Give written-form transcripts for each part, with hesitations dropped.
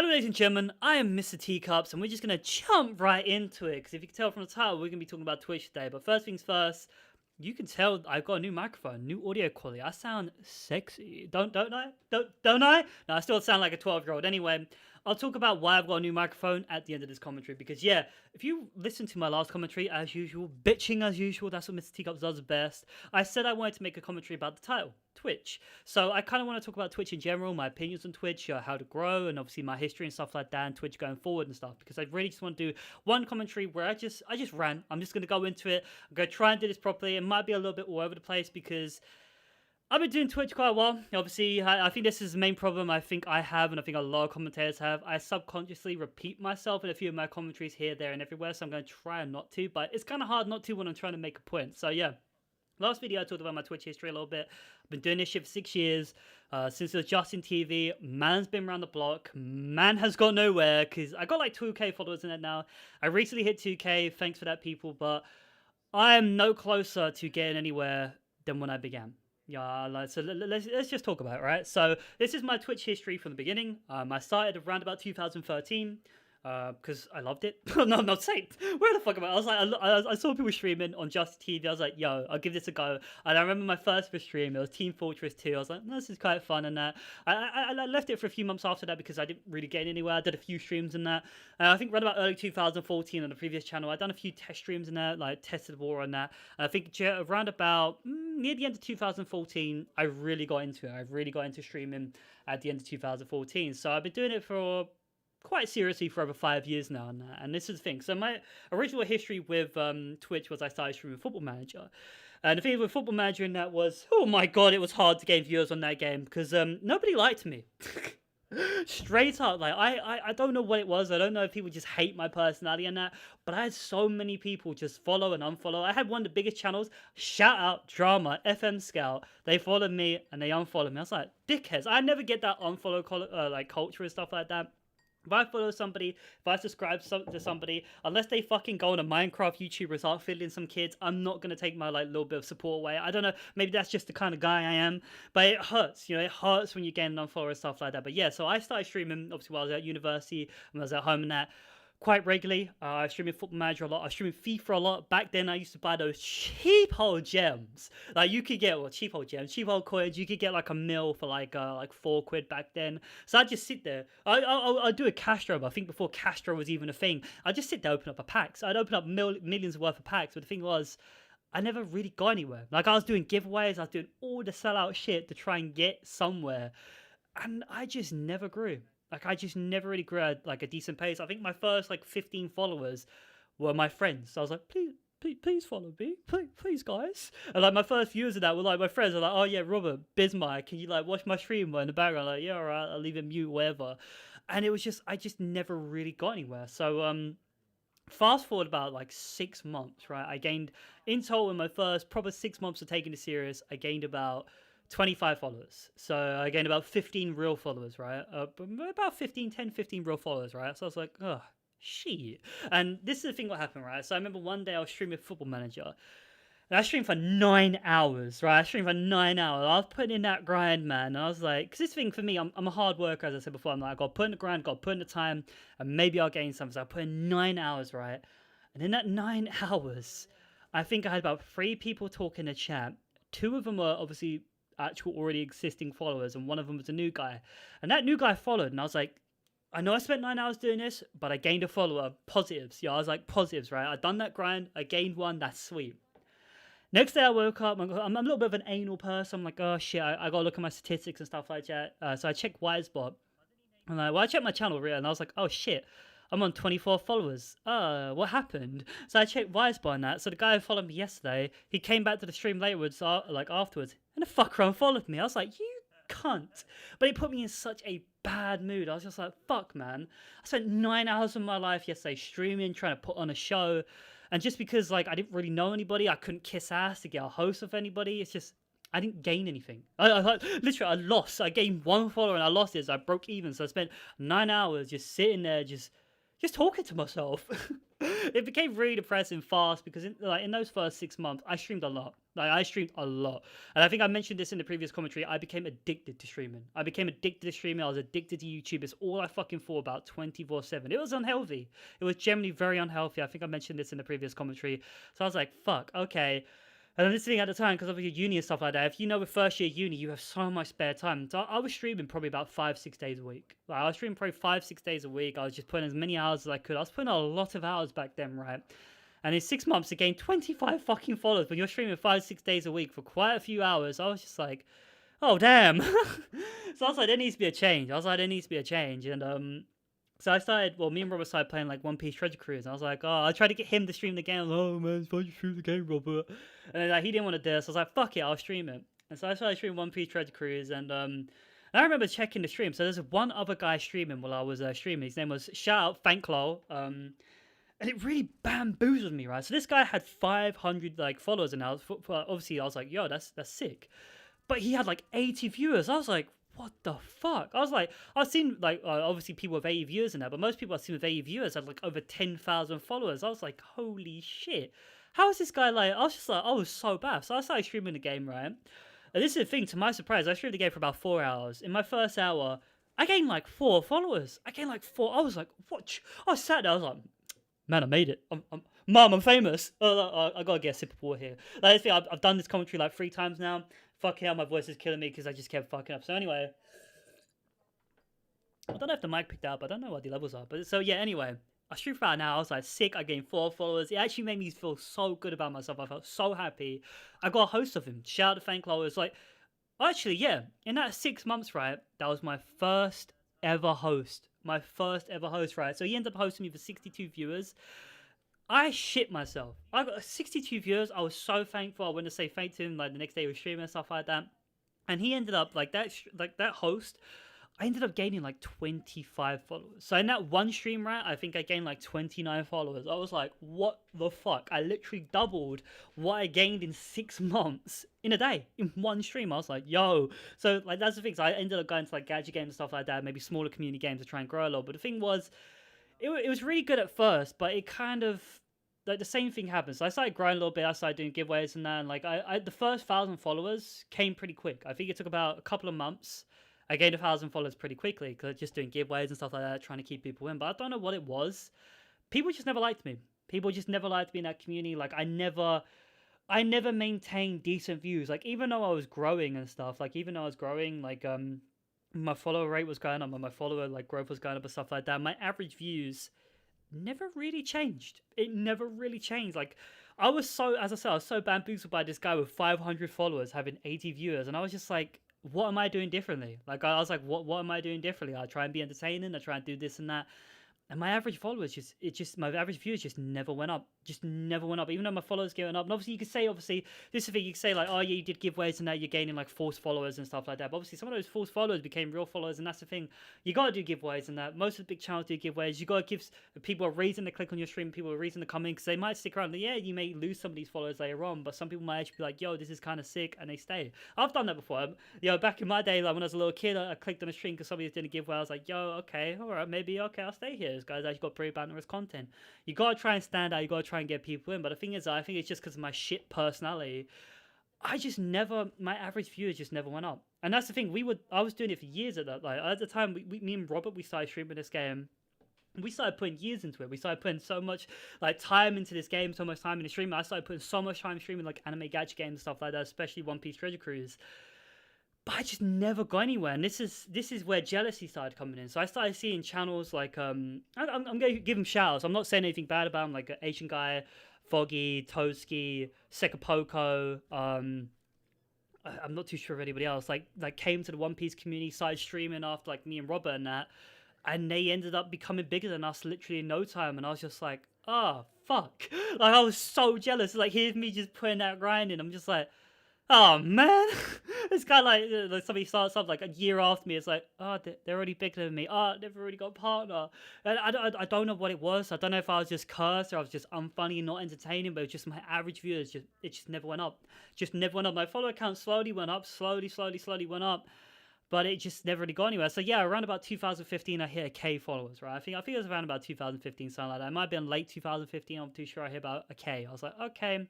Hello, ladies and gentlemen. I am Mr. Teacups, and we're just gonna jump right into it. Because if you can tell from the title, we're gonna be talking about Twitch today. But first things first, you can tell I've got a new microphone, new audio quality. I sound sexy, don't I? Don't I? No, I still sound like a 12-year-old. Anyway, I'll talk about why I've got a new microphone at the end of this commentary. Because yeah, if you listen to my last commentary, as usual, bitching as usual, that's what Mr. Teacups does best. I said I wanted to make a commentary about the title, Twitch. So I kind of want to talk about Twitch in general, my opinions on Twitch, how to grow, and obviously my history and stuff like that, and Twitch going forward and stuff. Because I really just want to do one commentary where I just rant. I'm just gonna go into it. I'm gonna try and do this properly. It might be a little bit all over the place because I've been doing Twitch quite a while. Obviously, I think this is the main problem I think I have, and I think a lot of commentators have. I subconsciously repeat myself in a few of my commentaries here, there, and everywhere, so I'm going to try not to, but it's kind of hard not to when I'm trying to make a point. So yeah. Last video, I talked about my Twitch history a little bit. I've been doing this shit for 6 years, since it was just in TV. Man's been around the block. Man has got nowhere, because I got like 2K followers in it now. I recently hit 2K, thanks for that, people, but I am no closer to getting anywhere than when I began. Yeah, so let's just talk about it, right? So this is my Twitch history from the beginning. I started around about 2013. Because I loved it. No, I'm not saying. Where the fuck am I? I was like, I saw people streaming on Just TV. I was like, yo, I'll give this a go. And I remember my first stream. It was Team Fortress 2. I was like, no, this is quite fun and that. I left it for a few months after that because I didn't really get anywhere. I did a few streams in that. I think right about early 2014 on the previous channel, I'd done a few test streams in that, like tested war on that. And I think around about near the end of 2014, I really got into it. I really got into streaming at the end of 2014. So I've been doing it for quite seriously for over 5 years now, and this is the thing. So my original history with Twitch was I started streaming Football Manager, and the thing with Football Manager in that was, oh my god, it was hard to gain viewers on that game because nobody liked me. Straight up, like I don't know what it was. I don't know if people just hate my personality and that, but I had so many people just follow and unfollow. I had one of the biggest channels, shout out Drama FM Scout. They followed me and they unfollowed me. I was like, dickheads. I never get that unfollow like culture and stuff like that. If I follow somebody, if I subscribe to somebody, unless they fucking go on a Minecraft YouTuber and start fiddling some kids, I'm not going to take my like little bit of support away. I don't know, maybe that's just the kind of guy I am, but it hurts, you know, it hurts when you get an unfollow and stuff like that. But yeah, so I started streaming, obviously while I was at university, when I was at home and that, quite regularly. I was streaming Football Manager a lot. I was streaming FIFA a lot. Back then, I used to buy those cheap old gems. Like you could get, well, cheap old gems, cheap old coins. You could get like a mil for like £4 back then. So I'd just sit there. I'd do a Castro, but I think before Castro was even a thing, I'd just sit there, open up a pack. So I'd open up millions worth of packs. But the thing was, I never really got anywhere. Like I was doing giveaways. I was doing all the sellout shit to try and get somewhere. And I just never grew. Like I just never really grew at like a decent pace. I think my first like 15 followers were my friends. So I was like, please follow me, please guys. And like my first viewers of that were like my friends. Are like, oh yeah, Robert Bismarck, can you like watch my stream in the background? Like, yeah, alright, I'll leave it mute, whatever. And it was just I just never really got anywhere. So fast forward about like 6 months, right? I gained in total in my first proper 6 months of taking it serious. I gained about 25 followers. So I gained about 15 real followers, right? About 15 real followers, right? So I was like, oh, shit. And this is the thing what happened, right? So I remember one day I was streaming Football Manager. And I streamed for 9 hours, right? I streamed for 9 hours. I was putting in that grind, man. And I was like, because this thing for me, I'm a hard worker, as I said before. I'm like, I got to put in the grind, got to put in the time, and maybe I'll gain something. So I put in 9 hours, right? And in that 9 hours, I think I had about 3 people talk in the chat. 2 of them were obviously actual already existing followers, and one of them was a new guy, and that new guy followed, and I was like, I know I spent 9 hours doing this, but I gained a follower. Positives. Yeah, I was like, positives, right? I done that grind, I gained one. That's sweet. Next day I woke up, I'm a little bit of an anal person. I'm like, oh shit, I gotta look at my statistics and stuff like that. So I checked Wisebot, and I checked my channel really, and I was like, oh shit, I'm on 24 followers. What happened? So I checked Wisebot on that. So the guy who followed me yesterday, he came back to the stream laterwards, like afterwards, and the fucker unfollowed me. I was like, you cunt. But it put me in such a bad mood. I was just like, fuck, man. I spent 9 hours of my life yesterday streaming, trying to put on a show. And just because like I didn't really know anybody, I couldn't kiss ass to get a host of anybody. It's just, I didn't gain anything. Literally, I lost. I gained 1 follower and I lost it. So I broke even. So I spent 9 hours just sitting there, just just talking to myself. It became really depressing fast because in those first 6 months, I streamed a lot. Like I streamed a lot, and I think I mentioned this in the previous commentary. I became addicted to streaming. I became addicted to streaming. I was addicted to YouTube. It's all I fucking thought about 24/7. It was unhealthy. It was generally very unhealthy. I think I mentioned this in the previous commentary. So I was like, fuck, okay. And I'm listening at the time because of your uni and stuff like that. If you know with first year uni, you have so much spare time. So I was streaming probably about 5-6 days a week. Like I was streaming probably 5-6 days a week. I was just putting as many hours as I could. I was putting a lot of hours back then, right? And in 6 months to gain 25 fucking followers when you're streaming 5-6 days a week for quite a few hours, I was just like, oh damn. So I was like, there needs to be a change. And so I started, well, me and Robert started playing like One Piece Treasure Cruise. And I was like, oh, I tried to get him to stream the game. I was like, oh man, why don't you stream the game, Robert? And then like, he didn't want to do it. So I was like, fuck it, I'll stream it. And so I started streaming One Piece Treasure Cruise. And I remember checking the stream. So there's one other guy streaming while I was streaming. His name was, shout out, Thanklow. And it really bamboozled me, right? So this guy had 500 like followers, and obviously I was like, yo, that's sick. But he had like 80 viewers. I was like, what the fuck? I was like, I've seen like obviously people with 80 viewers in that, but most people I've seen with 80 viewers had like over 10,000 followers. I was like, holy shit. How is this guy like? I was just like, I was so bad. So I started streaming the game, right? And this is the thing, to my surprise, I streamed the game for about 4 hours. In my first hour, I gained like 4 followers. I was like, what? I sat there, I was like, man, I made it. Mom, I'm famous. I gotta get a sip of water here. Like, I've done this commentary like 3 times now. Fuck hell, my voice is killing me because I just kept fucking up. So anyway, I don't know if the mic picked up. I don't know what the levels are. But so yeah, anyway, I streamed for an hour. I was like sick. I gained 4 followers. It actually made me feel so good about myself. I felt so happy. I got a host of him. Shout out to Thanklow. It was like, actually, yeah, in that 6 months, right, that was my first ever host. Right? So he ended up hosting me for 62 viewers. I shit myself. I got 62 viewers. I was so thankful. I went to say thank to him like the next day he was streaming and stuff like that. And he ended up like that host. I ended up gaining like 25 followers. So in that one stream, right, I think I gained like 29 followers. I was like, what the fuck? I literally doubled what I gained in 6 months in a day, in one stream. I was like, yo. So like that's the thing. So I ended up going to like gadget games and stuff like that, maybe smaller community games to try and grow a lot. But the thing was, it was really good at first, but it kind of like the same thing happened. So I started growing a little bit. I started doing giveaways and that. And like I the first 1,000 followers came pretty quick. I think it took about a couple of months. I gained 1,000 followers pretty quickly because just doing giveaways and stuff like that, trying to keep people in. But I don't know what it was. People just never liked me. People just never liked me in that community. Like I never maintained decent views. Like even though I was growing and stuff, like even though I was growing, like my follower rate was going up, my follower like growth was going up and stuff like that. My average views never really changed. It never really changed. Like I was so, as I said, I was so bamboozled by this guy with 500 followers having 80 viewers, and I was just like, what am I doing differently? Like I was like, what am I doing differently? I try and be entertaining. I try and do this and that. And my average followers my average views just never went up. Even though my followers going up. And obviously, you could say, this is the thing, you could say, like, oh, yeah, you did giveaways and that, you're gaining, like, false followers and stuff like that. But obviously, some of those false followers became real followers, and that's the thing. You gotta do giveaways and that. Most of the big channels do giveaways. You gotta give people a reason to click on your stream, people a reason to come in, because they might stick around. Yeah, you may lose some of these followers later on, but some people might actually be like, yo, this is kind of sick, and they stay. I've done that before. Back in my day, like, when I was a little kid, I clicked on a stream because somebody was doing a giveaway. I was like, yo, okay, all right, maybe, okay, I'll stay here. This guy's actually got pretty bannerous content. You gotta try and stand out. You gotta try and get people in. But the thing is, I think it's just because of my shit personality. My average viewers just never went up. And that's the thing. I was doing it for years at that. Like at the time, me and Robert, we started streaming this game. We started putting years into it. We started putting so much like time into this game, so much time in the stream. I started putting so much time streaming like anime gadget games and stuff like that, especially One Piece Treasure Cruise. But I just never got anywhere, and this is where jealousy started coming in. So I started seeing channels like I'm going to give them shout-outs. I'm not saying anything bad about them, like Asian Guy, Foggy, Toski, Sekapoko. I'm not too sure of anybody else. Like came to the One Piece community, started streaming after like me and Robert and that, and they ended up becoming bigger than us literally in no time. And I was just like, oh fuck! Like I was so jealous. Like here's me just putting that grind in. I'm just like, oh man, this guy like somebody starts up like a year after me. It's like, oh, they're already bigger than me. Oh, they've already got a partner. And I don't know what it was. I don't know if I was just cursed or I was just unfunny and not entertaining. But it's just my average viewers just never went up. Just never went up. My follower count slowly went up. Slowly went up. but it just never really got anywhere. So yeah, around about 2015, I hit a K followers, right? I think it was around about 2015, something like that. It might have been late 2015. I'm too sure I hit about a K. I was like, okay,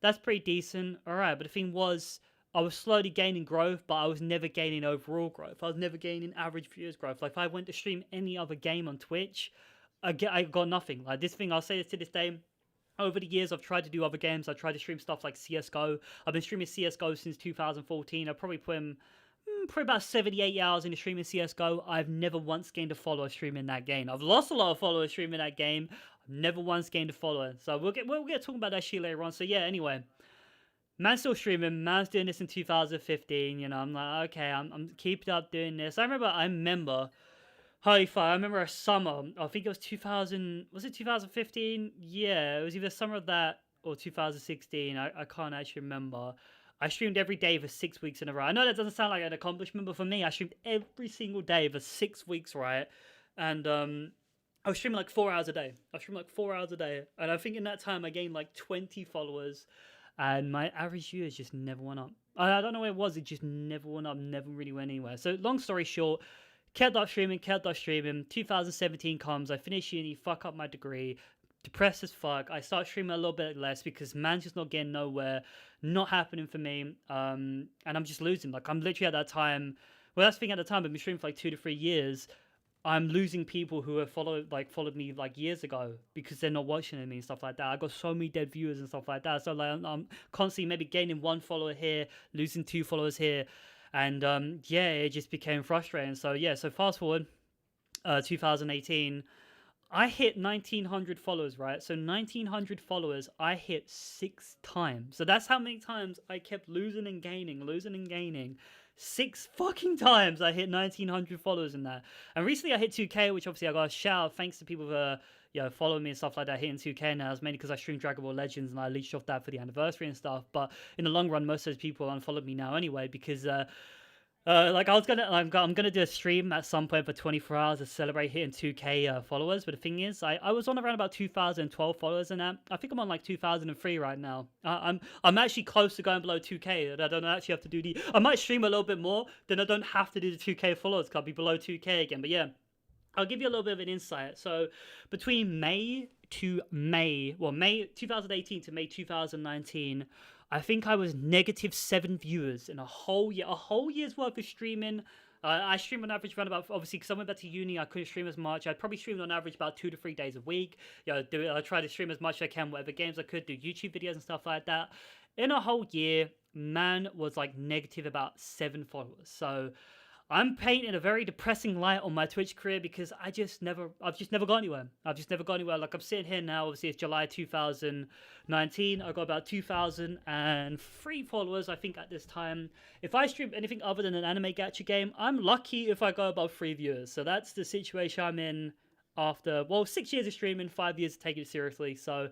that's pretty decent. All right, but the thing was, I was slowly gaining growth, but I was never gaining overall growth. I was never gaining average viewers growth. Like if I went to stream any other game on Twitch, I got nothing. Like this thing, I'll say this to this day. Over the years, I've tried to do other games. I tried to stream stuff like CSGO. I've been streaming CSGO since 2014. I've probably put in probably about 78 hours into streaming CSGO. I've never once gained a follower streaming that game. I've lost a lot of followers streaming that game. I've never once gained a follower. So we'll get talking about that shit later on. So yeah, anyway. Man's still streaming. Man's doing this in 2015. You know, I'm like, okay, I'm keeping up doing this. I remember, holy fuck, I remember a summer. I think it was 2000. Was it 2015? Yeah, it was either summer of that or 2016. I can't actually remember. I streamed every day for 6 weeks in a row. I know that doesn't sound like an accomplishment, but for me, I streamed every single day for 6 weeks, right? And I was streaming like 4 hours a day. And I think in that time I gained like 20 followers, and my average viewers just never went up. I don't know what it was. It just never went up. Never really went anywhere. So long story short, kept up streaming. 2017 comes. I finish uni. Fuck up my degree. Depressed as fuck. I start streaming a little bit less because man's just not getting nowhere. Not happening for me. And I'm just losing. Like I'm literally at that time. Well, that's the thing at the time. I've been streaming for like 2 to 3 years. I'm losing people who have followed me like years ago because they're not watching me and stuff like that. I got so many dead viewers and stuff like that. So like I'm constantly maybe gaining 1 follower here, losing 2 followers here, and yeah, it just became frustrating. So yeah, so fast forward, 2018, I hit 1900 followers, right? So 1900 followers, I hit 6 times. So that's how many times I kept losing and gaining. 6 fucking times I hit 1900 followers in that. And recently I hit 2K, which obviously I got a shout out thanks to people who following me and stuff like that, hitting 2K now. It's mainly because I stream Dragon Ball Legends and I leached off that for the anniversary and stuff. But in the long run, most of those people unfollowed me now anyway because like I'm gonna do a stream at some point for 24 hours to celebrate hitting 2K followers. But the thing is, I was on around about 2012 followers, and I think I'm on like 2003 right now. I'm actually close to going below 2K, and I don't actually have to do I might stream a little bit more, then I don't have to do the 2K followers. Cause I'll be below 2K again. But yeah, I'll give you a little bit of an insight. So between May 2018 to May 2019. I think I was -7 viewers in a whole year's worth of streaming. I stream on average around about, obviously, because I went back to uni, I couldn't stream as much. I'd probably stream on average about 2 to 3 days a week. I try to stream as much as I can, whatever games I could, do YouTube videos and stuff like that. In a whole year, man was like negative about 7 followers. So I'm painting a very depressing light on my Twitch career because I've just never got anywhere. Like I'm sitting here now, obviously it's July 2019. I got about 2003 followers, I think, at this time. If I stream anything other than an anime gacha game, I'm lucky if I go above 3 viewers. So that's the situation I'm in after, 6 years of streaming, 5 years of taking it seriously. So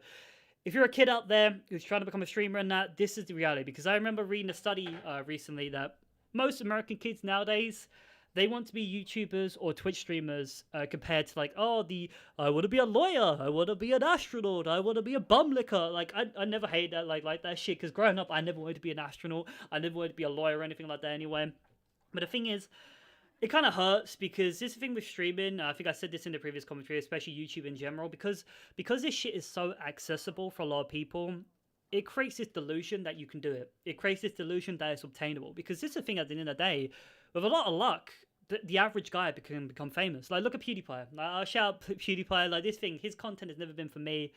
if you're a kid out there who's trying to become a streamer and that, this is the reality. Because I remember reading a study recently that most American kids nowadays, they want to be YouTubers or Twitch streamers compared to like, I want to be a lawyer, I want to be an astronaut, I want to be a bum licker. Like, I never hate that, like that shit, because growing up, I never wanted to be an astronaut, I never wanted to be a lawyer or anything like that anyway. But the thing is, it kind of hurts because this thing with streaming, I think I said this in the previous commentary, especially YouTube in general, because this shit is so accessible for a lot of people, it creates this delusion that you can do it. It creates this delusion that it's obtainable. Because this is the thing at the end of the day, with a lot of luck, the average guy can become famous. Like, look at PewDiePie. Like, I'll shout out PewDiePie. Like, this thing, his content has never been for me.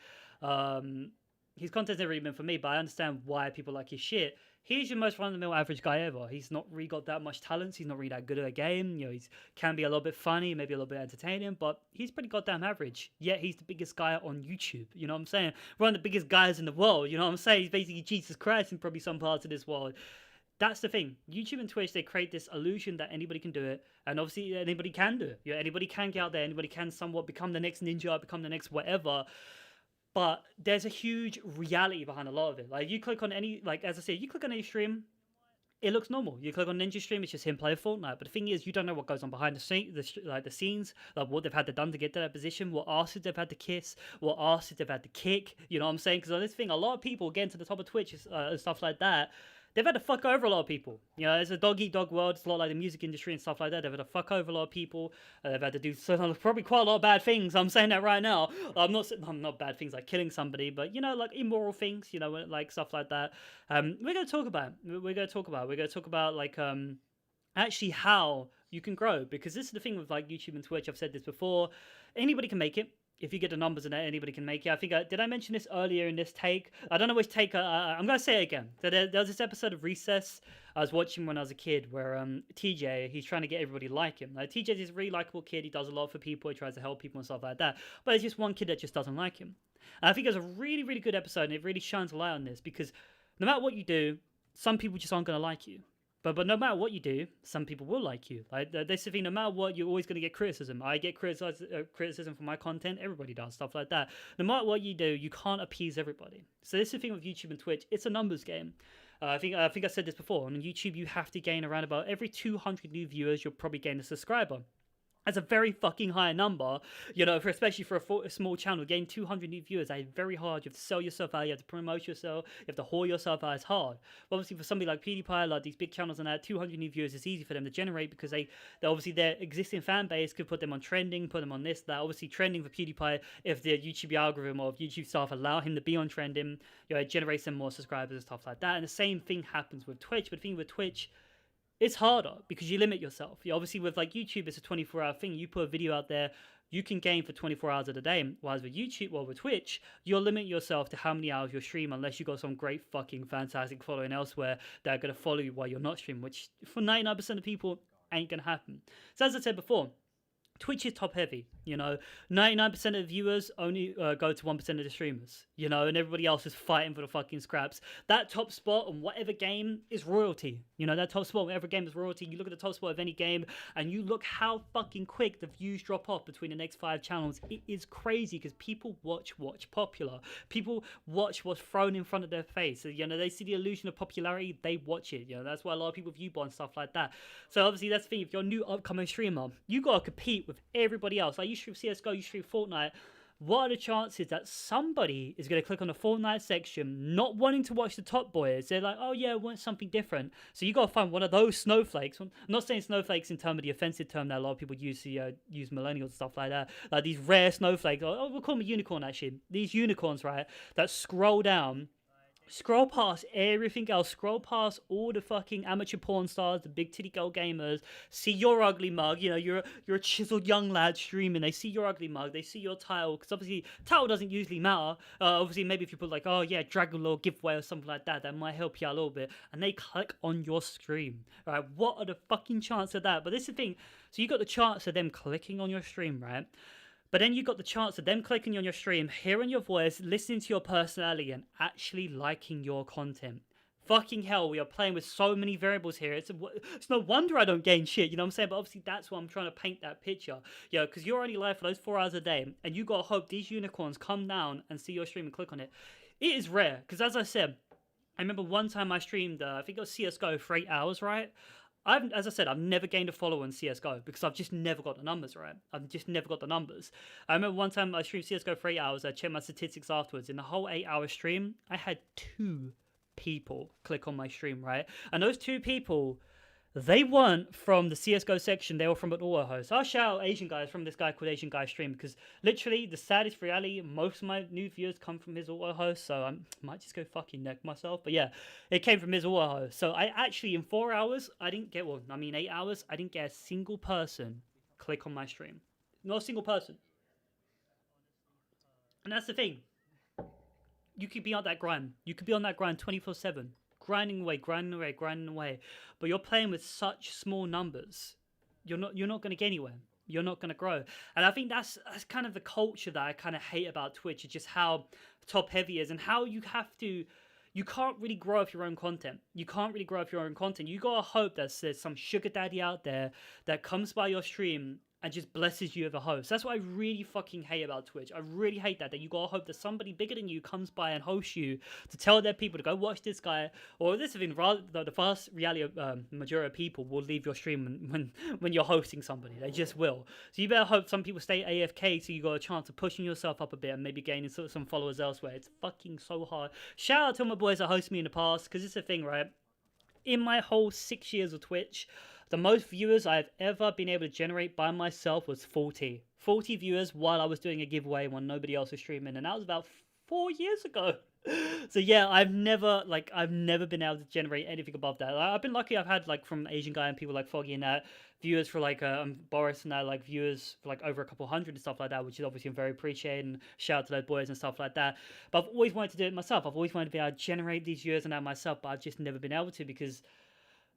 His content's never really been for me, but I understand why people like his shit. He's your most run-of-the-mill average guy ever. He's not really got that much talent. He's not really that good at a game. He can be a little bit funny, maybe a little bit entertaining, but he's pretty goddamn average. Yet he's the biggest guy on YouTube. You know what I'm saying? One of the biggest guys in the world. You know what I'm saying? He's basically Jesus Christ in probably some parts of this world. That's the thing. YouTube and Twitch, they create this illusion that anybody can do it. And obviously anybody can do it. Anybody can get out there. Anybody can somewhat become the next ninja, become the next whatever. But there's a huge reality behind a lot of it. Like, you click on any, like, as I said, you click on any stream, it looks normal. You click on Ninja stream, it's just him playing Fortnite. But the thing is, you don't know what goes on behind the scenes, like what they've had to done to get to that position, what asses they've had to kiss, what asses they've had to kick. You know what I'm saying? Because on this thing, a lot of people getting to the top of Twitch and stuff like that, they've had to fuck over a lot of people. You know, it's a dog eat dog world. It's a lot like the music industry and stuff like that. They've had to fuck over a lot of people. They've had to do probably quite a lot of bad things. I'm saying that right now. I'm not bad things like killing somebody, but you know, like immoral things. You know, like stuff like that. We're gonna talk about. Like actually how you can grow, because this is the thing with like YouTube and Twitch. I've said this before. Anybody can make it. If you get the numbers in it, anybody can make it. I think did I mention this earlier in this take? I don't know which take. I'm gonna say it again. So there was this episode of Recess I was watching when I was a kid, where TJ, he's trying to get everybody to like him. Like TJ is a really likable kid. He does a lot for people. He tries to help people and stuff like that. But there's just one kid that just doesn't like him. And I think it's a really, really good episode, and it really shines a light on this, because no matter what you do, some people just aren't gonna like you. But no matter what you do, some people will like you. Like this is the thing. No matter what, you're always going to get criticism. I get criticism for my content. Everybody does stuff like that. No matter what you do, you can't appease everybody. So this is the thing with YouTube and Twitch. It's a numbers game. I think I said this before. On YouTube, you have to gain around about every 200 new viewers, you'll probably gain a subscriber. That's a very fucking high number, you know, especially for a small channel. Getting 200 new viewers, that is very hard. You have to sell yourself out, you have to promote yourself, you have to haul yourself out. It's hard. But obviously, for somebody like PewDiePie, like these big channels and that, 200 new viewers is easy for them to generate, because they obviously their existing fan base could put them on trending, put them on this, that. Obviously, trending for PewDiePie, if the YouTube algorithm or if YouTube staff allow him to be on trending, you know, it generates them more subscribers and stuff like that. And the same thing happens with Twitch. But the thing with Twitch, it's harder because you limit yourself. You obviously, with like YouTube, it's a 24-hour thing. You put a video out there, you can game for 24 hours of the day. Whereas with YouTube or with Twitch, you'll limit yourself to how many hours you'll stream, unless you got some great fucking fantastic following elsewhere that are going to follow you while you're not streaming, which for 99% of people ain't going to happen. So as I said before, Twitch is top heavy, you know. 99% of viewers only go to 1% of the streamers, you know, and everybody else is fighting for the fucking scraps. That top spot on whatever game is royalty, you know. That top spot on whatever game is royalty. You look at the top spot of any game, and you look how fucking quick the views drop off between the next 5 channels. It is crazy, because people watch popular. People watch what's thrown in front of their face. So, you know, they see the illusion of popularity, they watch it. You know, that's why a lot of people view and stuff like that. So obviously, that's the thing. If you're a new upcoming streamer, you gotta compete with everybody else. Like, you stream CSGO, you stream Fortnite. What are the chances that somebody is going to click on the Fortnite section not wanting to watch the top boys? They're like, oh yeah, I want something different. So you got to find one of those snowflakes. I'm not saying snowflakes in terms of the offensive term that a lot of people use to use millennials and stuff like that. Like these rare snowflakes. Oh, we'll call them a unicorn actually. These unicorns, right, that scroll down, scroll past everything else, scroll past all the fucking amateur porn stars, the big titty girl gamers, see your ugly mug, you know, you're a chiseled young lad streaming, they see your ugly mug, they see your title, because obviously title doesn't usually matter. Obviously maybe if you put like, oh yeah, Dragon Lord giveaway or something like that, that might help you out a little bit, and they click on your stream. Right, what are the fucking chances of that? But this is the thing, so you got the chance of them clicking on your stream, right? But then you got the chance of them clicking on your stream, hearing your voice, listening to your personality, and actually liking your content. Fucking hell, we are playing with so many variables here. It's no wonder I don't gain shit, you know what I'm saying? But obviously that's why I'm trying to paint that picture. You know, because you're only live for those 4 hours a day, and you got to hope these unicorns come down and see your stream and click on it. It is rare, because as I said, I remember one time I streamed, I think it was CSGO for 8 hours, right? As I said, I've never gained a follower in CSGO because I've just never got the numbers, right? I've just never got the numbers. I remember one time I streamed CSGO for 8 hours. I checked my statistics afterwards. In the whole 8-hour stream, I had 2 people click on my stream, right? And those 2 people, they weren't from the CSGO section. They were from an auto host. I'll shout out Asian guys from this guy called Asian Guy Stream, because literally the saddest reality, most of my new viewers come from his auto host. So I might just go fucking neck myself. But yeah, it came from his auto host. So I actually, in 4 hours, 8 hours, I didn't get a single person click on my stream. Not a single person. And that's the thing. You could be on that grind. You could be on that grind 24/7. Grinding away. But you're playing with such small numbers. You're not going to get anywhere. You're not going to grow. And I think that's kind of the culture that I kind of hate about Twitch. It's just how top heavy is, and how you can't really grow off your own content. You can't really grow off your own content. You gotta hope that there's some sugar daddy out there that comes by your stream and just blesses you as a host. That's what I really fucking hate about Twitch. I really hate that you gotta hope that somebody bigger than you comes by and hosts you to tell their people to go watch this guy. Or this thing, rather the vast reality of majority of people will leave your stream when you're hosting somebody. They just will. So you better hope some people stay AFK so you got a chance of pushing yourself up a bit and maybe gaining some followers elsewhere. It's fucking so hard. Shout out to my boys that host me in the past, because it's a thing, right? in my whole 6 years of Twitch, the most viewers I've ever been able to generate by myself was 40. 40 viewers while I was doing a giveaway when nobody else was streaming, and that was about 4 years ago. So yeah, I've never been able to generate anything above that. I've been lucky. I've had like from Asian guy and people like Foggy and that viewers for like Boris and that, like viewers for like over a couple hundred and stuff like that, which is obviously very appreciated, and shout out to those boys and stuff like that. But I've always wanted to do it myself. I've always wanted to be able to generate these viewers and that myself, but I've just never been able to because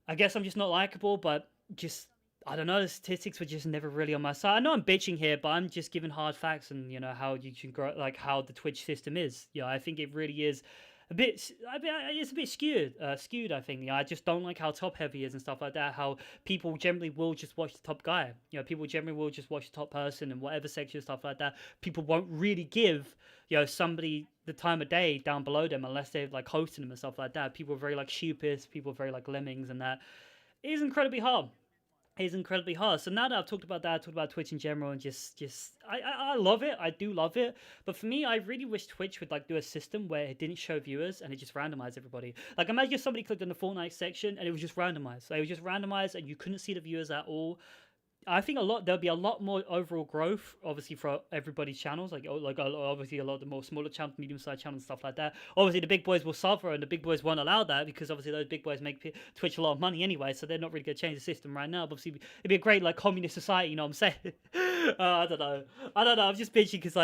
I guess I'm just not likable, but just I don't know. The statistics were just never really on my side. I know I'm bitching here, but I'm just giving hard facts and how you can grow, like how the Twitch system is. I think it really is a bit. It's a bit skewed. Skewed. I think. I just don't like how top heavy is and stuff like that. How people generally will just watch the top guy. People generally will just watch the top person and whatever section stuff like that. People won't really give somebody the time of day down below them unless they're like hosting them and stuff like that. People are very like sheepish. People are very like lemmings, and that is incredibly hard. Is incredibly hard. So now that I've talked about that, I talked about Twitch in general, and I love it. I do love it. But for me, I really wish Twitch would like do a system where it didn't show viewers and it just randomized everybody. Like imagine if somebody clicked on the Fortnite section and it was just randomized. It was just randomized and you couldn't see the viewers at all. I think there'll be a lot more overall growth, obviously for everybody's channels, like obviously a lot of the more smaller channels, medium-sized channons, stuff like that. Obviously, the big boys will suffer, and the big boys won't allow that because obviously those big boys make Twitch a lot of money anyway, so they're not really gonna change the system right now. But obviously, it'd be a great like communist society, you know what I'm saying? I don't know. I'm just bitching because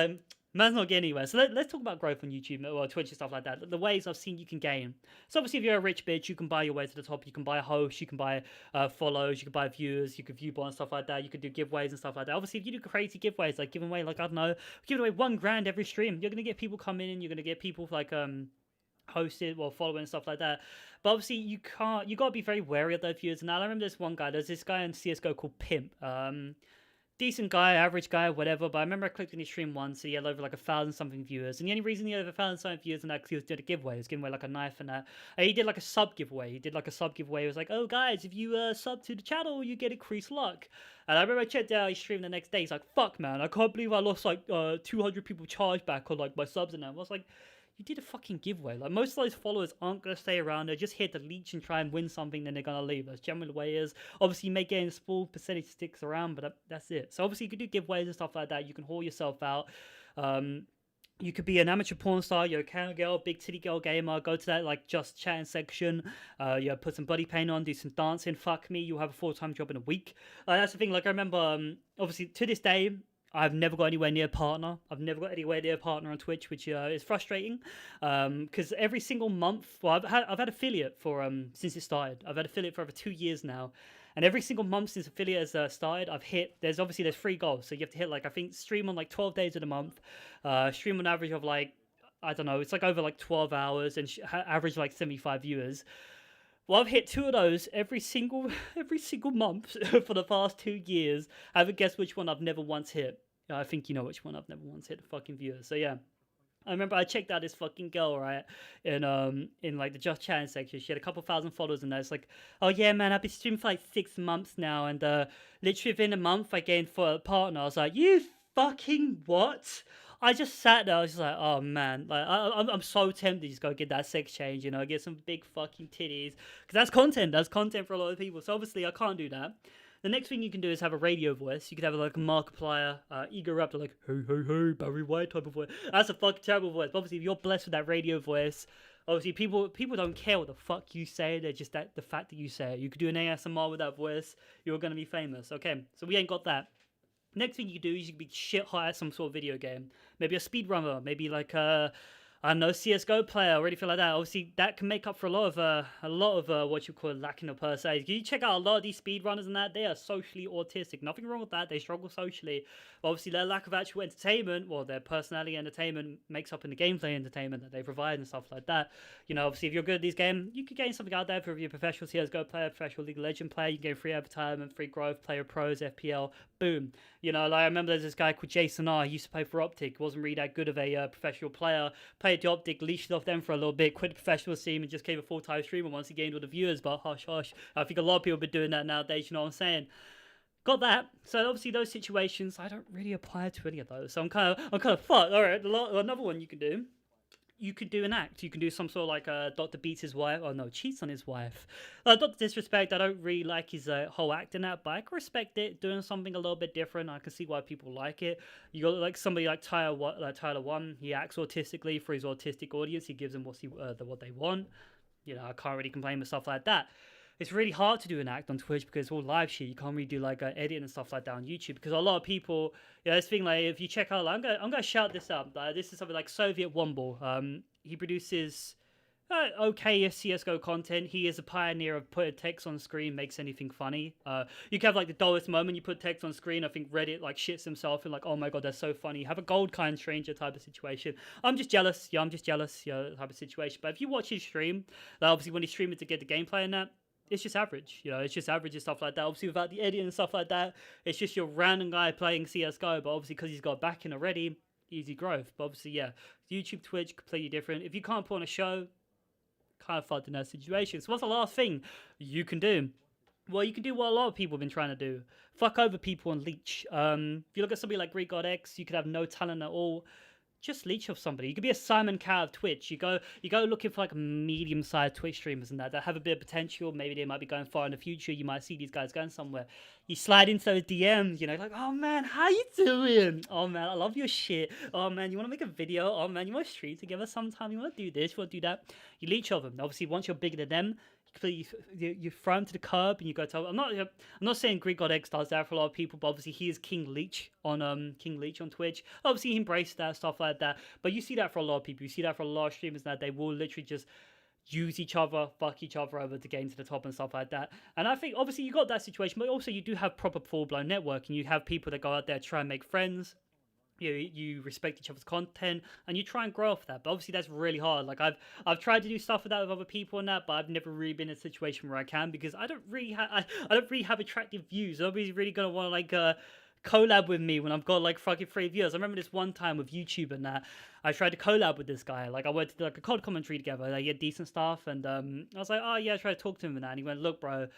man's not getting anywhere. So let's talk about growth on YouTube or Twitch and stuff like that. The ways I've seen you can gain. So obviously, if you're a rich bitch, you can buy your way to the top. You can buy a host. You can buy follows. You can buy viewers. You can view and stuff like that. You can do giveaways and stuff like that. Obviously, if you do crazy giveaways, like giving away, like I don't know, giving away $1,000 every stream, you're gonna get people coming in. You're gonna get people like hosted or following and stuff like that. But obviously, you gotta be very wary of those viewers. And I remember this one guy. There's this guy in CS:GO called Pimp. Decent guy, average guy, whatever. But I remember I clicked on his stream once, and he had over like 1,000 something viewers. And the only reason he had over 1,000 something viewers and that because he was doing a giveaway. He was giving away like a knife and that. And he did like a sub giveaway. He was like, "Oh guys, if you sub to the channel, you get increased luck." And I remember I checked out his stream the next day. He's like, "Fuck man, I can't believe I lost like 200 people charge back on like my subs and that." I was like, you did a fucking giveaway. Like most of those followers aren't gonna stay around. They're just here to leech and try and win something. Then they're gonna leave. That's generally the way it is. Obviously, you may gain a small percentage sticks around, but that's it. So obviously, you can do giveaways and stuff like that. You can haul yourself out. You could be an amateur porn star. You're a camera girl, big titty girl gamer. Go to that like just chatting section. Put some body paint on, do some dancing. Fuck me, you'll have a full-time job in a week. That's the thing. Like I remember, obviously to this day, I've never got anywhere near a partner. I've never got anywhere near a partner on Twitch, which is frustrating. Because every single month, well, I've had affiliate for since it started. I've had affiliate for over 2 years now, and every single month since affiliate has started, I've hit. There's 3 goals, so you have to hit like I think stream on like 12 days of the month, stream on average of like I don't know, it's like over like 12 hours and average like 75 viewers. Well, I've hit 2 of those every single month for the past 2 years. I haven't guessed which one I've never once hit. I think you know which one I've never once hit, the fucking viewers. So yeah. I remember I checked out this fucking girl, right, in like the just chatting section. She had a couple thousand followers in there. It's like, oh yeah, man, I've been streaming for like 6 months now, and literally within a month I gained for a partner. I was like, you fucking what? I just sat there. I was just like, oh man, like I'm so tempted to just go get that sex change, get some big fucking titties, because that's content. That's content for a lot of people. So obviously I can't do that. The next thing you can do is have a radio voice. You could have like a Markiplier, Ego Raptor, like hey hey hey Barry White type of voice. That's a fucking terrible voice. But obviously, if you're blessed with that radio voice, obviously people don't care what the fuck you say. They're just the fact that you say it. You could do an ASMR with that voice. You're gonna be famous. Okay, so we ain't got that. Next thing you do is you can be shit hot at some sort of video game. Maybe a speedrunner. Maybe like I don't know, CS:GO player or anything like that. Obviously, that can make up for a lot of what you call lacking of personality. You check out a lot of these speedrunners and that, they are socially autistic. Nothing wrong with that. They struggle socially. But obviously, their lack of actual entertainment, well, their personality entertainment makes up in the gameplay entertainment that they provide and stuff like that. Obviously, if you're good at these games, you could gain something out there if you're a professional CS:GO player, professional League of Legends player. You can gain free advertisement, free growth, player pros, FPL, boom. Like I remember there's this guy called Jason R. He used to play for Optic. Wasn't really that good of a professional player. Played the Optic, leashed off them for a little bit, quit the professional scene and just became a full-time streamer once he gained all the viewers. But hush, hush. I think a lot of people have been doing that nowadays, you know what I'm saying? Got that. So obviously those situations, I don't really apply to any of those. So I'm kind of fucked. All right, another one you can do. you could do an act. You can do some sort of like Dr. beats his wife, or no, cheats on his wife. Dr. Disrespect, I don't really like his whole act in that, but I can respect it, doing something a little bit different. I can see why people like it. You got like somebody like Tyler One, he acts autistically for his autistic audience. He gives them what they want. You know, I can't really complain with stuff like that. It's really hard to do an act on Twitch because it's all live shit. You can't really do like editing and stuff like that on YouTube because a lot of people, this thing like if you check out, like, I'm gonna shout this out. This is something like Soviet Womble. He produces okay CS:GO content. He is a pioneer of putting text on screen makes anything funny. You can have like the dullest moment you put text on screen. I think Reddit like shits himself and like, oh my god, that's so funny. You have a gold kind stranger type of situation. I'm just jealous. Yeah, I'm just jealous. Yeah, type of situation. But if you watch his stream, like, obviously when he's streaming to get the gameplay and that, it's just average, it's just average and stuff like that. Obviously, without the editing and stuff like that, it's just your random guy playing CSGO, but obviously, because he's got backing already, easy growth. But obviously, yeah, YouTube, Twitch, completely different. If you can't put on a show, kind of fucked in that situation. So what's the last thing you can do? Well, you can do what a lot of people have been trying to do. Fuck over people and leech. If you look at somebody like Greek God X, you could have no talent at all. Just leech off somebody. You could be a Simon Cowell of Twitch. You go looking for like medium-sized Twitch streamers and that have a bit of potential. Maybe they might be going far in the future. You might see these guys going somewhere. You slide into those DMs, like, oh man, how you doing? Oh man, I love your shit. Oh man, you want to make a video? Oh man, you want to stream together sometime? You want to do this? You want to do that? You leech off them. Obviously, once you're bigger than them, you throw him to the curb and you go to. I'm not saying Greek God X does that for a lot of people, but obviously he is King Leech on Twitch. Obviously he embraced that stuff like that, but you see that for a lot of people. You see that for a lot of streamers that they will literally just use each other, fuck each other over to gain to the top and stuff like that. And I think obviously you got that situation, but also you do have proper full-blown networking. You have people that go out there try and make friends. You respect each other's content and you try and grow off that, but obviously that's really hard. Like I've tried to do stuff with that with other people and that, but I've never really been in a situation where I can, because I don't really have attractive views. Nobody's really gonna want to like collab with me when I've got like fucking 3 views. I remember this one time with YouTube and that I tried to collab with this guy. Like I went to do like a COD commentary together. Like, he had decent stuff, and I was like, oh yeah, I tried to talk to him and that, and he went, look, bro.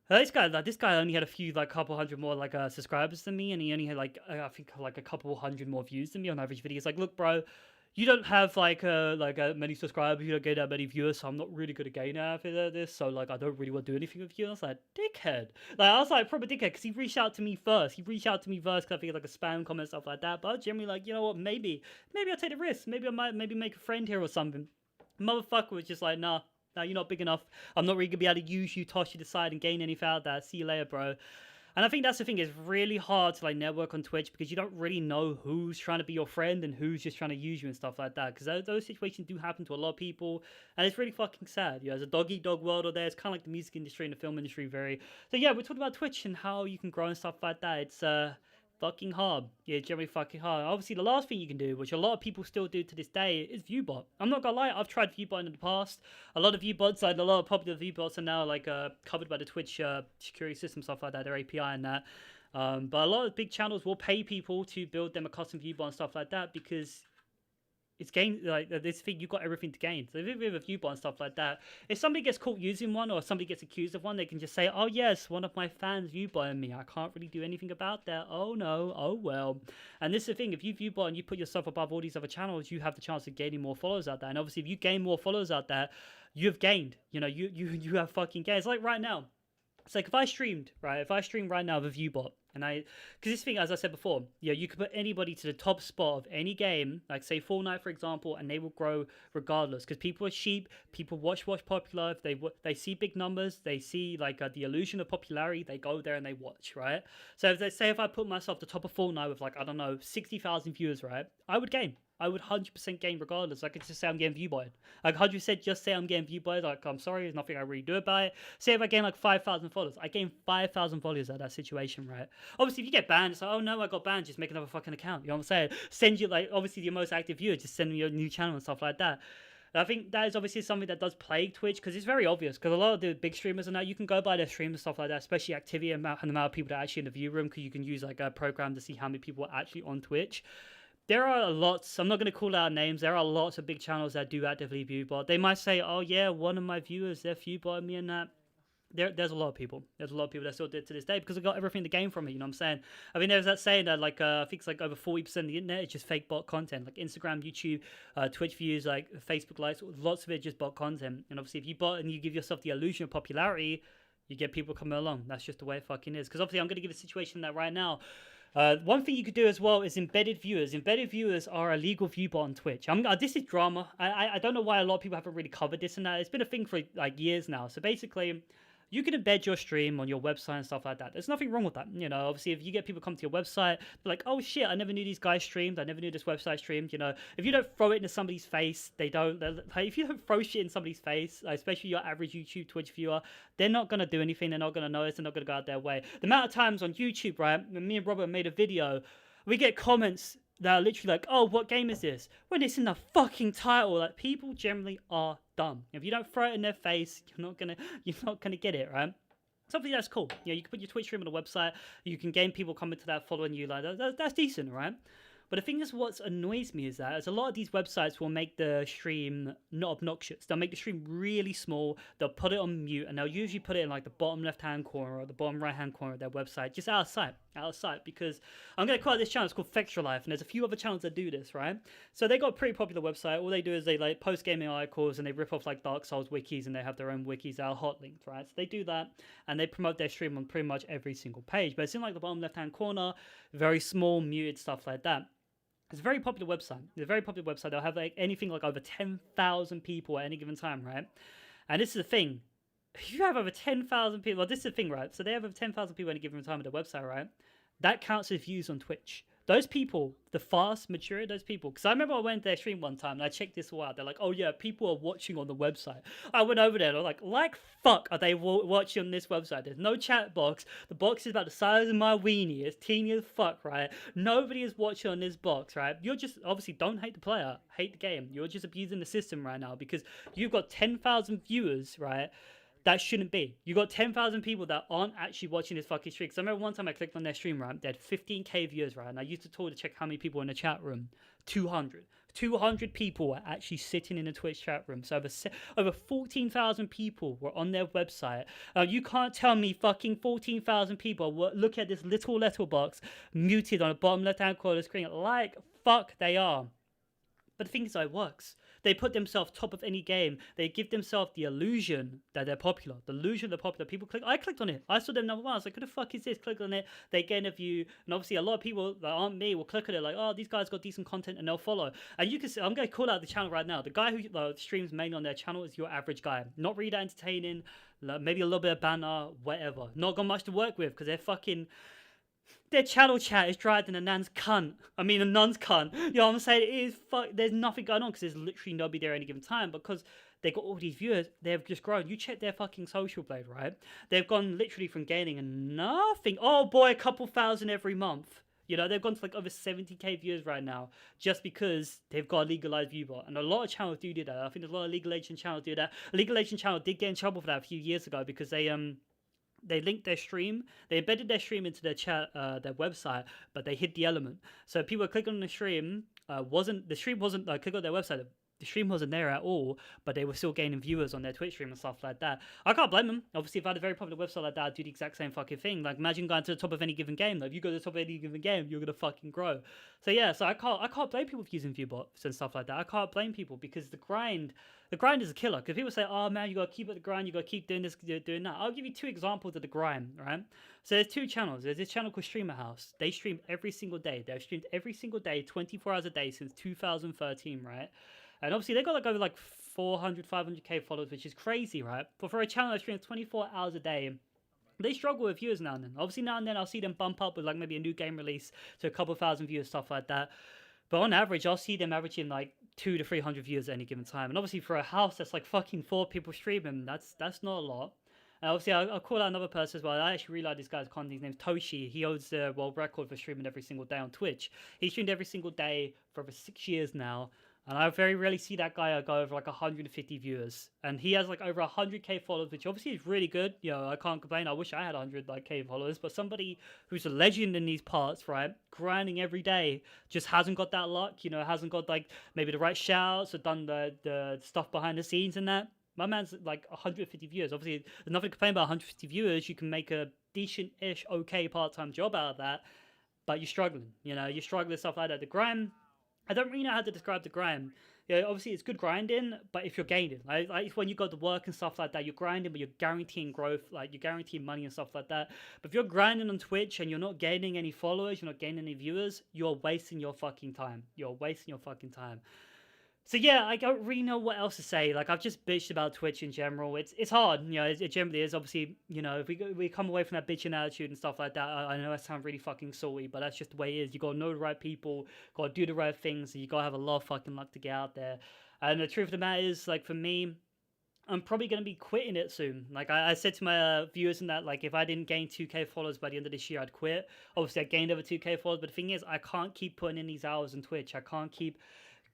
This guy only had a few, like, couple hundred more, like, subscribers than me, and he only had, like, I think, like, a couple hundred more views than me on average videos. Like, look, bro, you don't have, like, many subscribers, you don't get that many viewers, so I'm not really going to gain out of this, so, like, I don't really want to do anything with you. And I was like, dickhead. Like, I was like, proper dickhead, because he reached out to me first. He reached out to me first, because I think, like, a spam comment, stuff like that, but I was generally like, you know what, maybe I'll take the risk. Maybe I might make a friend here or something. Motherfucker was just like, nah. No, you're not big enough. I'm not really going to be able to use you, toss you to the side and gain anything out of that. See you later, bro. And I think that's the thing. It's really hard to like network on Twitch because you don't really know who's trying to be your friend and who's just trying to use you and stuff like that. Because those situations do happen to a lot of people. And it's really fucking sad. There's a dog-eat-dog world out there. It's kind of like the music industry and the film industry very. So yeah, we're talking about Twitch and how you can grow and stuff like that. It's fucking hard. Yeah, generally fucking hard. Obviously, the last thing you can do, which a lot of people still do to this day, is viewbot. I'm not gonna lie, I've tried viewbot in the past. A lot of viewbots, like a lot of popular viewbots, are now like covered by the Twitch security system, stuff like that, their API and that. But a lot of big channels will pay people to build them a custom viewbot and stuff like that because it's gain, like this thing, you've got everything to gain. So if you have a viewbot and stuff like that, if somebody gets caught using one or somebody gets accused of one, they can just say, oh yes, one of my fans viewbotted me. I can't really do anything about that. Oh no, oh well. And this is the thing, if you viewbot and you put yourself above all these other channels, you have the chance of gaining more followers out there. And obviously if you gain more followers out there, you have gained. You have fucking gained. It's like right now. It's like if I streamed right now with a viewbot, and because this thing, as I said before, you could put anybody to the top spot of any game, like say Fortnite, for example, and they will grow regardless. Because people are sheep, people watch popular. If they see big numbers, they see like the illusion of popularity, they go there and they watch, right? So if I put myself the top of Fortnite with like, I don't know, 60,000 viewers, right? I would gain. I would 100% gain regardless. I could just say I'm getting viewbotted. Like 100% just say I'm getting viewbotted. Like, I'm sorry, there's nothing I really do about it. Say if I gain like 5,000 followers. I gain 5,000 followers out of that situation, right? Obviously, if you get banned, it's like, oh no, I got banned. Just make another fucking account. You know what I'm saying? Send you like, obviously your most active viewer, just send me your new channel and stuff like that. And I think that is obviously something that does plague Twitch because it's very obvious. Because a lot of the big streamers and that, you can go by their streams and stuff like that, especially activity and the amount of people that are actually in the view room, because you can use like a program to see how many people are actually on Twitch. There are lots, I'm not going to call out names, there are lots of big channels that do actively viewbot. They might say, oh yeah, one of my viewers, they're viewbotting me and that. there's a lot of people. There's a lot of people that still do it to this day because I got everything in the game from it. You know what I'm saying? I mean, there's that saying that like I think it's like over 40% of the internet is just fake bot content, like Instagram, YouTube, Twitch views, like Facebook likes. Lots of it just bot content. And obviously, if you bot and you give yourself the illusion of popularity, you get people coming along. That's just the way it fucking is. Because obviously, I'm going to give a situation that right now. One thing you could do as well is embedded viewers. Embedded viewers are a legal view bot on Twitch. This is drama. I don't know why a lot of people haven't really covered this and that. It's been a thing for like years now. So basically, you can embed your stream on your website and stuff like that. There's nothing wrong with that. You know, obviously, if you get people come to your website, they're like, oh shit, I never knew these guys streamed. I never knew this website streamed. You know, if you don't throw it into somebody's face, like, if you don't throw shit in somebody's face, like, especially your average YouTube, Twitch viewer, they're not going to do anything. They're not going to notice. They're not going to go out their way. The amount of times on YouTube, right, when me and Robert made a video, we get comments that are literally like, oh, what game is this? When it's in the fucking title. Like, people generally are dumb. If you don't throw it in their face, you're not gonna get it, right? Something that's cool. You can put your Twitch stream on a website. You can gain people coming to that, following you. Like that's decent, right? But the thing is, what annoys me is that a lot of these websites will make the stream not obnoxious. They'll make the stream really small. They'll put it on mute, and they'll usually put it in like the bottom left-hand corner or the bottom right-hand corner of their website, just out of sight. Because I'm going to call out this channel. It's called Fextra Life, and there's a few other channels that do this, right? So they got a pretty popular website. All they do is they like post gaming articles and they rip off like Dark Souls wikis, and they have their own wikis that are hot linked, right? So they do that, and they promote their stream on pretty much every single page. But it's in like the bottom left-hand corner, very small, muted stuff like that. It's a very popular website. It's a very popular website. They'll have like anything like over 10,000 people at any given time, right? And this is the thing. If you have over 10,000 people, well, this is the thing, right? So they have over 10,000 people at any given time on their website, right? That counts as views on Twitch. Those people, the vast majority of those people, because I remember I went to their stream one time and I checked this all out. They're like, oh yeah, people are watching on the website. I went over there and I was like fuck are they watching on this website? There's no chat box. The box is about the size of my weenie. It's teeny as fuck, right? Nobody is watching on this box, right? You're just, obviously, don't hate the player, hate the game. You're just abusing the system right now because you've got 10,000 viewers, right? That shouldn't be. You got 10,000 people that aren't actually watching this fucking stream. Because I remember one time I clicked on their stream, right? They had 15k viewers, right? And I used to talk to check how many people were in the chat room. 200. 200 people were actually sitting in the Twitch chat room. So over 14,000 people were on their website. You can't tell me fucking 14,000 people look at this little letterbox muted on the bottom left-hand corner of the screen like fuck they are. But the thing is, it works. They put themselves top of any game. They give themselves the illusion that they're popular. The illusion they're popular. People click. I clicked on it. I saw them number one. I was like, who the fuck is this? Click on it. They gain a view. And obviously, a lot of people that aren't me will click on it like, oh, these guys got decent content, and they'll follow. And you can see, I'm going to call out the channel right now. The guy who streams mainly on their channel is your average guy. Not really that entertaining. Maybe a little bit of banner, whatever. Not got much to work with because they're fucking... Their channel chat is drier than a nun's cunt. I mean, a nun's cunt. You know what I'm saying? It is there's nothing going on because there's literally nobody there at any given time because they got all these viewers. They've just grown. You check their fucking social blade, right? They've gone literally from gaining and nothing. Oh boy, a couple thousand every month. You know, they've gone to like over 70k viewers right now just because they've got a legalized view bot. And a lot of channels do that. I think there's a lot of League of Legends channels do that. A League of Legends channel did get in trouble for that a few years ago because they linked their stream, they embedded their stream into their chat, their website, but they hid the element. So people clicking on the stream, click on their website, the stream wasn't there at all, but they were still gaining viewers on their Twitch stream and stuff like that. I can't blame them. Obviously, if I had a very popular website like that, I'd do the exact same fucking thing. Like, imagine going to the top of any given game. Like, if you go to the top of any given game, you're gonna fucking grow. So yeah, so I can't blame people for using view bots and stuff like that. I can't blame people because the grind is a killer. Because people say, oh man, you gotta keep at the grind, you gotta keep doing this, doing that. I'll give you two examples of the grind, right? So there's two channels. There's this channel called Streamer House. They stream every single day. They've streamed every single day, 24 hours a day since 2013, right? And obviously, they got like over like 400, 500k followers, which is crazy, right? But for a channel that streams 24 hours a day, they struggle with viewers now and then. Obviously, now and then I'll see them bump up with like maybe a new game release to a couple thousand viewers, stuff like that. But on average, I'll see them averaging like 200 to 300 viewers at any given time. And obviously, for a house that's like fucking 4 people streaming, that's not a lot. And obviously, I'll call out another person as well. I actually really like this guy's content. His name's Toshi. He holds the world record for streaming every single day on Twitch. He's streamed every single day for over 6 years now. And I very rarely see that guy go over like 150 viewers. And he has like over 100k followers, which obviously is really good. You know, I can't complain. I wish I had 100 like k followers. But somebody who's a legend in these parts, right, grinding every day, just hasn't got that luck. You know, hasn't got like maybe the right shouts or done the stuff behind the scenes and that. My man's like 150 viewers. Obviously, there's nothing to complain about 150 viewers. You can make a decent-ish, okay part-time job out of that, but you're struggling. You're struggling stuff like that. The grind, I don't really know how to describe the grind. Obviously it's good grinding, but if you're gaining, like when you go to work and stuff like that, you're grinding, but you're guaranteeing growth, like you're guaranteeing money and stuff like that. But if you're grinding on Twitch and you're not gaining any followers, you're not gaining any viewers, you're wasting your fucking time. You're wasting your fucking time. So yeah, I don't really know what else to say. Like I've just bitched about Twitch in general. It's hard, it generally is. Obviously, if we come away from that bitching attitude and stuff like that, I know I sound really fucking salty, but that's just the way it is. You gotta know the right people, gotta do the right things, and you gotta have a lot of fucking luck to get out there. And the truth of the matter is, like for me, I'm probably gonna be quitting it soon. Like I said to my viewers in that, like if I didn't gain 2K followers by the end of this year, I'd quit. Obviously, I gained over 2K followers, but the thing is, I can't keep putting in these hours on Twitch. I can't keep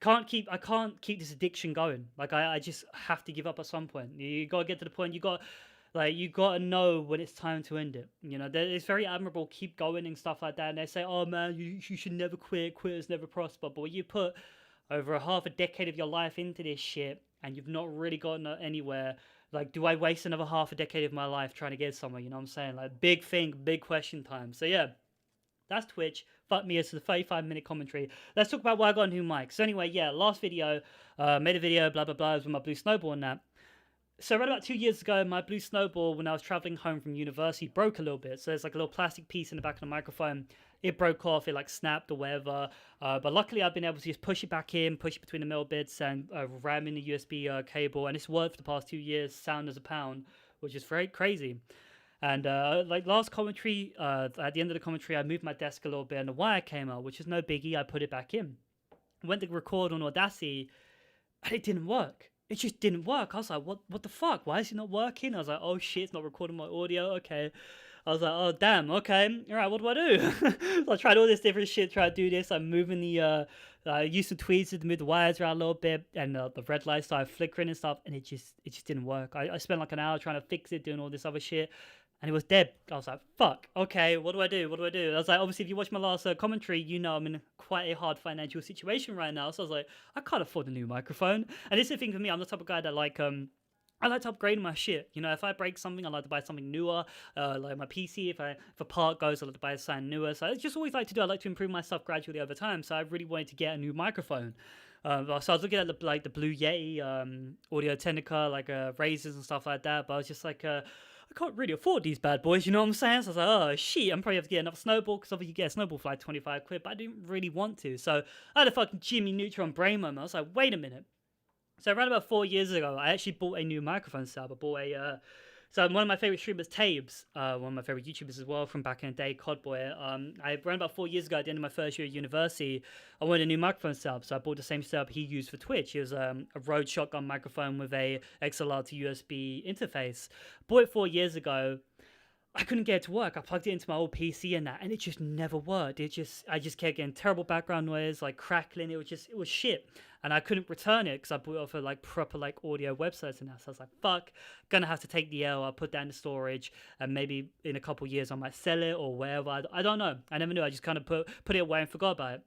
this addiction going. Like I just have to give up at some point. You gotta get to the point. You gotta know when it's time to end it. It's very admirable, keep going and stuff like that. And they say, oh man, you should never quit. Quitters never prosper. But when you put over a half a decade of your life into this shit and you've not really gotten anywhere, like, do I waste another half a decade of my life trying to get somewhere? You know what I'm saying? Like, big thing, big question time. So yeah. That's Twitch. Fuck me, it's the 35-minute commentary. Let's talk about why I got a new mic. So anyway, yeah, last video, made a video, blah, blah, blah, with my blue snowball and that. So right about 2 years ago, my blue snowball, when I was traveling home from university, broke a little bit. So there's like a little plastic piece in the back of the microphone. It broke off, it like snapped or whatever. But luckily I've been able to just push it back in, push it between the middle bits and ram in the USB cable. And it's worked for the past 2 years, sound as a pound, which is very crazy. And like last commentary, at the end of the commentary, I moved my desk a little bit and the wire came out, which is no biggie. I put it back in. Went to record on Audacity and it didn't work. It just didn't work. I was like, what the fuck? Why is it not working? I was like, oh shit, it's not recording my audio. Okay. I was like, oh damn, okay. All right, what do I do? So I tried all this different shit, tried to do this. I'm moving I used some tweezers to move the wires around a little bit, and the red light started flickering and stuff, and it just didn't work. I spent like an hour trying to fix it, doing all this other shit. And it was dead. I was like, fuck, okay, what do I do? I was like, obviously, if you watch my last commentary, you know I'm in quite a hard financial situation right now. So I was like, I can't afford a new microphone. And this is the thing for me, I'm the type of guy that I like to upgrade my shit. If I break something, I like to buy something newer. Like my PC, if a part goes, I like to buy something newer. So I just always like to do. I like to improve my stuff gradually over time. So I really wanted to get a new microphone. So I was looking at the Blue Yeti, Audio Technica, like razors and stuff like that. But I was just like, I can't really afford these bad boys, you know what I'm saying? So I was like, oh shit, I'm probably have to get another snowball, because obviously you get a snowball for like 25 quid, but I didn't really want to. So I had a fucking Jimmy Neutron brain moment. I was like, wait a minute. So around about 4 years ago, I actually bought a new microphone setup. I bought so one of my favorite streamers, Tabes, one of my favorite YouTubers as well from back in the day, Codboy. Around about 4 years ago, at the end of my first year at university, I wanted a new microphone setup. So I bought the same setup he used for Twitch. It was a Rode shotgun microphone with a XLR to USB interface. Bought it 4 years ago. I couldn't get it to work. I plugged it into my old PC and that, and it just never worked. I just kept getting terrible background noise, like crackling. It was shit, and I couldn't return it because I bought it off of like proper like audio websites and that. So I was like, fuck, gonna have to take the L. I'll put that in storage, and maybe in a couple years I might sell it or wherever. I don't know. I never knew. I just kind of put it away and forgot about it.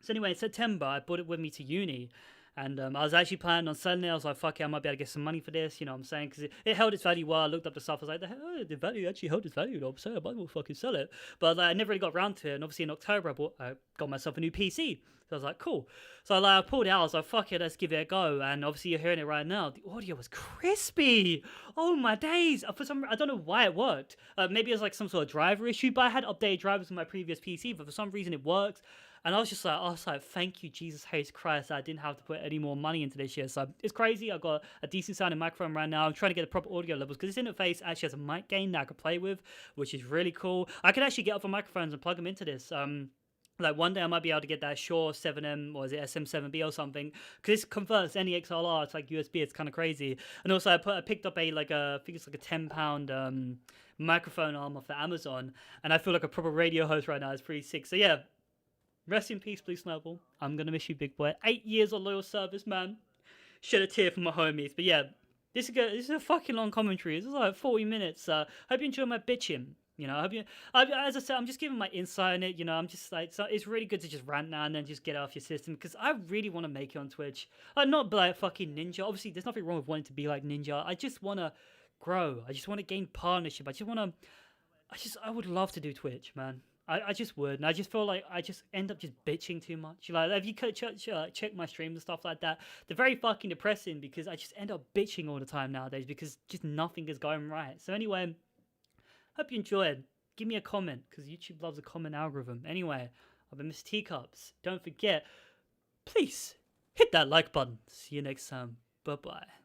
So anyway, in September, I brought it with me to uni. And I was actually planning on selling it. I was like, fuck it, I might be able to get some money for this, you know what I'm saying? Because it held its value well. I looked up the stuff. I was like, the value actually held its value, you know what I'm saying? I might as well fucking sell it. But I never really got around to it. And obviously in October, I got myself a new PC. So I was like, cool. So I pulled it out. I was like, fuck it, let's give it a go. And obviously you're hearing it right now. The audio was crispy. Oh my days. I don't know why it worked. Maybe it was like some sort of driver issue, but I had updated drivers on my previous PC, but for some reason it worked. And I was like, thank you, Jesus Christ, I didn't have to put any more money into this shit. So it's crazy. I've got a decent sounding microphone right now. I'm trying to get the proper audio levels because this interface actually has a mic gain that I could play with, which is really cool. I could actually get other microphones and plug them into this. Like one day I might be able to get that Shure 7M or is it SM7B or something, because this converts any XLR to like USB. It's kind of crazy. And also I picked up I think it's like a £10 microphone arm off of Amazon, and I feel like a proper radio host right now. It's pretty sick. So yeah. Rest in peace, Blue Snowball. I'm gonna miss you, big boy. 8 years of loyal service, man. Shed a tear for my homies. But yeah, this is a fucking long commentary. This is like 40 minutes. Hope you enjoy my bitching. You know, as I said, I'm just giving my insight on it. You know, I'm just like, so it's really good to just rant now and then just get it off your system because I really want to make it on Twitch. I'm not like fucking Ninja. Obviously, there's nothing wrong with wanting to be like Ninja. I just want to grow. I just want to gain partnership. I would love to do Twitch, man. I just would, and I just feel like I just end up just bitching too much. Like, if you could check my streams and stuff like that, they're very fucking depressing because I just end up bitching all the time nowadays because just nothing is going right. So anyway, hope you enjoyed. Give me a comment because YouTube loves a comment algorithm. Anyway, I've been Mr. Teacups. Don't forget, please hit that like button. See you next time. Bye bye.